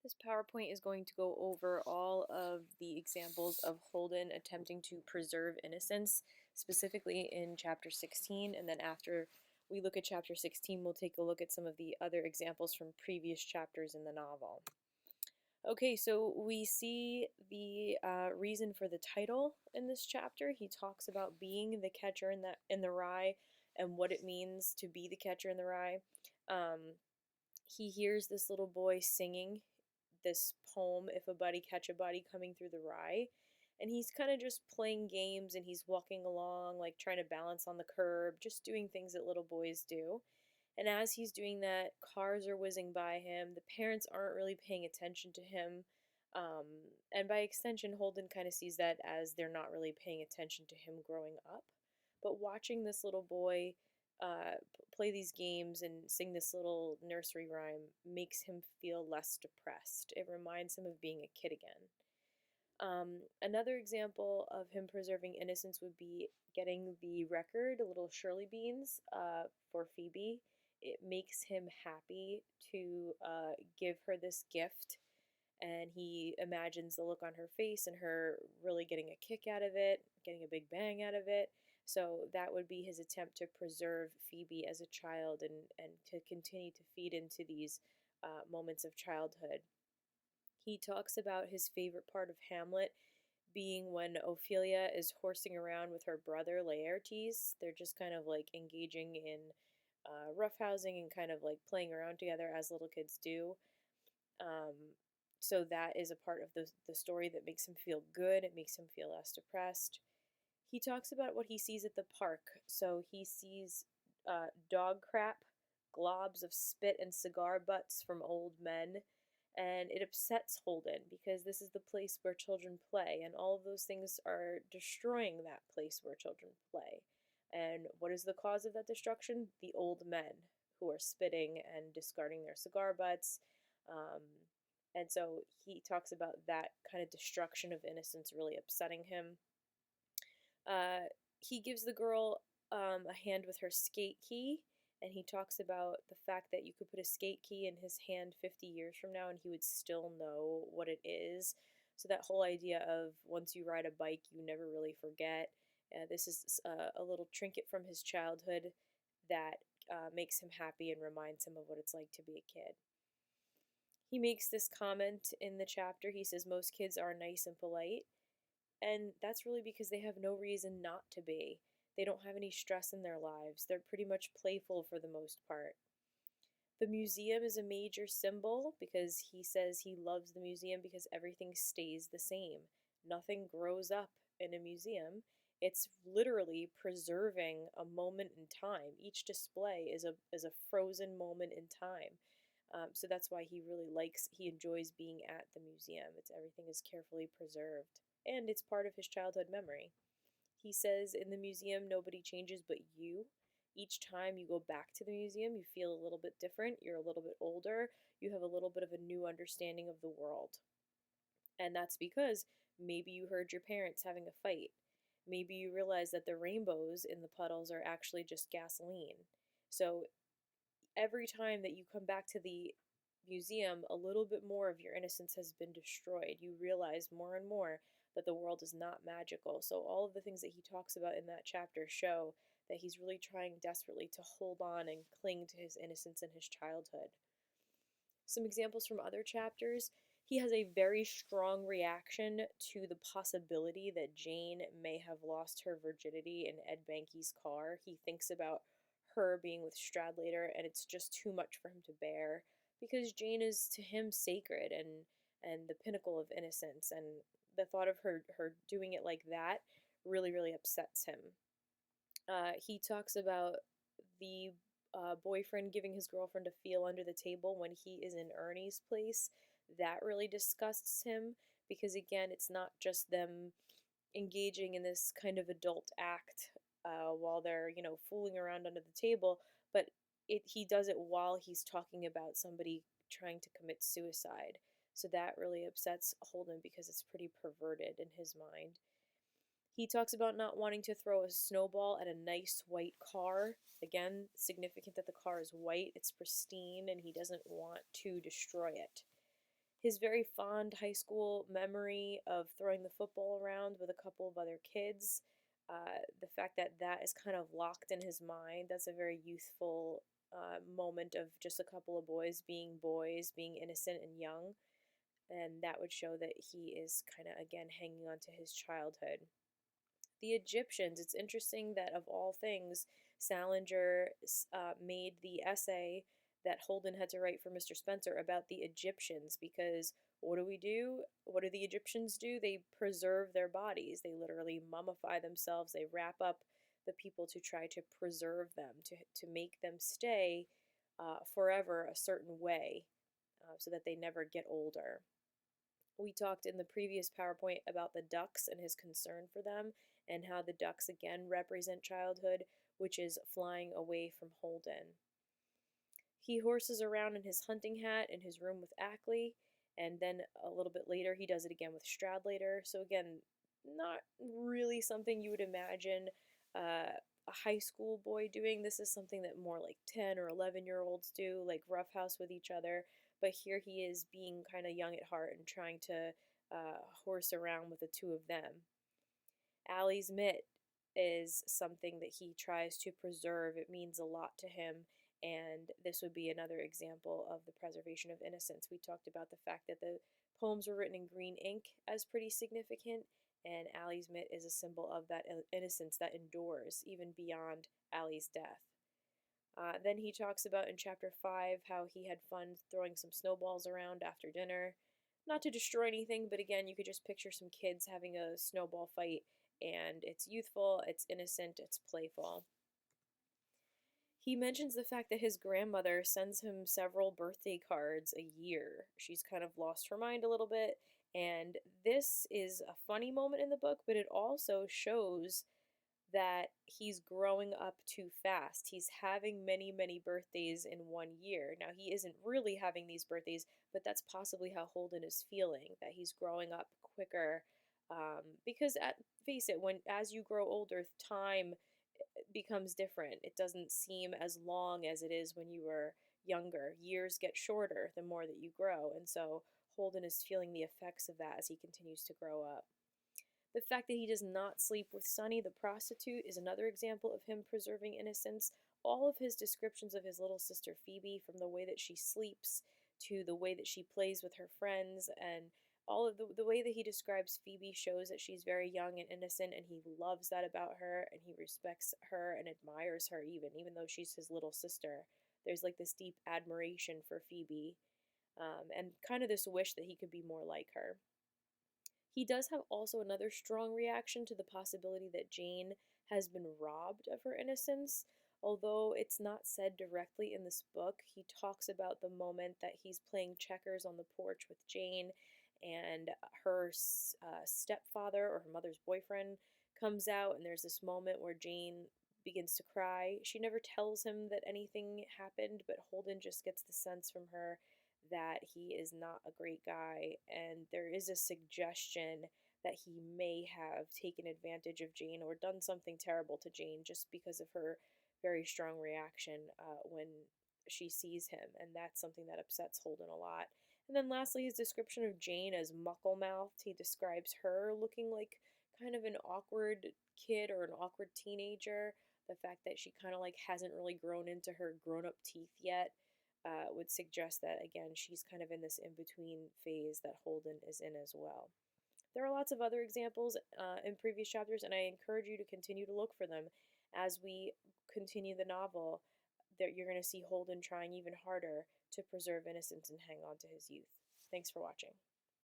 This PowerPoint is going to go over all of the examples of Holden attempting to preserve innocence, specifically in chapter 16, and then after we look at chapter 16, we'll take a look at some of the other examples from previous chapters in the novel. Okay, so we see the reason for the title in this chapter. He talks about being the catcher in the rye and what it means to be the catcher in the rye. Um, he hears this little boy singing this poem, If a Buddy Catch a Buddy, coming through the rye. And he's kind of just playing games and he's walking along, like trying to balance on the curb, just doing things that little boys do. And as he's doing that, cars are whizzing by him. The parents aren't really paying attention to him. Um, and by extension, Holden kind of sees that as they're not really paying attention to him growing up. But watching this little boy play these games and sing this little nursery rhyme makes him feel less depressed. It reminds him of being a kid again. Another example of him preserving innocence would be getting the record, Little Shirley Beans, for Phoebe. It makes him happy to give her this gift, and he imagines the look on her face and her really getting a kick out of it, getting a big bang out of it. So that would be his attempt to preserve Phoebe as a child and to continue to feed into these moments of childhood. He talks about his favorite part of Hamlet being when Ophelia is horsing around with her brother Laertes. They're just kind of like engaging in roughhousing and kind of like playing around together as little kids do. Um, so that is a part of the story that makes him feel good. It makes him feel less depressed. He talks about what he sees at the park. So he sees dog crap, globs of spit and cigar butts from old men, and it upsets Holden because this is the place where children play, and all of those things are destroying that place where children play. And what is the cause of that destruction? The old men who are spitting and discarding their cigar butts. Um, and so he talks about that kind of destruction of innocence really upsetting him. He gives the girl a hand with her skate key, and he talks about the fact that you could put a skate key in his hand 50 years from now and he would still know what it is. So, that whole idea of once you ride a bike, you never really forget. This is a little trinket from his childhood that makes him happy and reminds him of what it's like to be a kid. He makes this comment in the chapter. He says, most kids are nice and polite. And that's really because they have no reason not to be. They don't have any stress in their lives. They're pretty much playful for the most part. The museum is a major symbol because he says he loves the museum because everything stays the same. Nothing grows up in a museum. It's literally preserving a moment in time. Each display is a frozen moment in time. So that's why he enjoys being at the museum. Everything is carefully preserved, and it's part of his childhood memory. He says in the museum, nobody changes but you. Each time you go back to the museum, you feel a little bit different. You're a little bit older. You have a little bit of a new understanding of the world. And that's because maybe you heard your parents having a fight. Maybe you realize that the rainbows in the puddles are actually just gasoline. So every time that you come back to the museum, a little bit more of your innocence has been destroyed. You realize more and more that the world is not magical. So, all of the things that he talks about in that chapter show that he's really trying desperately to hold on and cling to his innocence and his childhood. Some examples from other chapters. He has a very strong reaction to the possibility that Jane may have lost her virginity in Ed Banky's car. He thinks about her being with Stradlater, and it's just too much for him to bear because Jane is to him sacred and the pinnacle of innocence, and the thought of her doing it like that really upsets him. He talks about the boyfriend giving his girlfriend a feel under the table when he is in Ernie's place. That really disgusts him because, again, it's not just them engaging in this kind of adult act while they're, fooling around under the table, but he does it while he's talking about somebody trying to commit suicide. So that really upsets Holden because it's pretty perverted in his mind. He talks about not wanting to throw a snowball at a nice white car. Again, significant that the car is white, it's pristine, and he doesn't want to destroy it. His very fond high school memory of throwing the football around with a couple of other kids, the fact that that is kind of locked in his mind, that's a very youthful moment of just a couple of boys, being innocent and young. And that would show that he is kind of, again, hanging on to his childhood. The Egyptians, it's interesting that of all things, Salinger made the essay that Holden had to write for Mr. Spencer about the Egyptians because what do we do? What do the Egyptians do? They preserve their bodies. They literally mummify themselves. They wrap up the people to try to preserve them, to make them stay forever a certain way so that they never get older. We talked in the previous PowerPoint about the ducks and his concern for them, and how the ducks again represent childhood, which is flying away from Holden. He horses around in his hunting hat in his room with Ackley, and then a little bit later he does it again with Stradlater. So again, not really something you would imagine a high school boy doing. This is something that more like 10 or 11-year-olds do, like roughhouse with each other. But here he is being kind of young at heart and trying to horse around with the two of them. Allie's mitt is something that he tries to preserve. It means a lot to him, and this would be another example of the preservation of innocence. We talked about the fact that the poems were written in green ink as pretty significant, and Allie's mitt is a symbol of that innocence that endures even beyond Allie's death. Then he talks about in chapter 5 how he had fun throwing some snowballs around after dinner. Not to destroy anything, but again, you could just picture some kids having a snowball fight, and it's youthful, it's innocent, it's playful. He mentions the fact that his grandmother sends him several birthday cards a year. She's kind of lost her mind a little bit, and this is a funny moment in the book, but it also shows that he's growing up too fast. He's having many, many birthdays in one year. Now, he isn't really having these birthdays, but that's possibly how Holden is feeling, that he's growing up quicker. Because, face it, as you grow older, time becomes different. It doesn't seem as long as it is when you were younger. Years get shorter the more that you grow, and so Holden is feeling the effects of that as he continues to grow up. The fact that he does not sleep with Sunny, the prostitute, is another example of him preserving innocence. All of his descriptions of his little sister Phoebe, from the way that she sleeps to the way that she plays with her friends, and all of the way that he describes Phoebe shows that she's very young and innocent, and he loves that about her, and he respects her and admires her even though she's his little sister. There's like this deep admiration for Phoebe, and kind of this wish that he could be more like her. He does have also another strong reaction to the possibility that Jane has been robbed of her innocence. Although it's not said directly in this book, he talks about the moment that he's playing checkers on the porch with Jane, and her stepfather or her mother's boyfriend comes out, and there's this moment where Jane begins to cry. She never tells him that anything happened, but Holden just gets the sense from her that he is not a great guy, and there is a suggestion that he may have taken advantage of Jane or done something terrible to Jane just because of her very strong reaction when she sees him, and that's something that upsets Holden a lot. And then lastly, his description of Jane as muckle-mouthed. He describes her looking like kind of an awkward kid or an awkward teenager. The fact that she kind of like hasn't really grown into her grown-up teeth yet would suggest that, again, she's kind of in this in-between phase that Holden is in as well. There are lots of other examples in previous chapters, and I encourage you to continue to look for them. As we continue the novel, you're going to see Holden trying even harder to preserve innocence and hang on to his youth. Thanks for watching.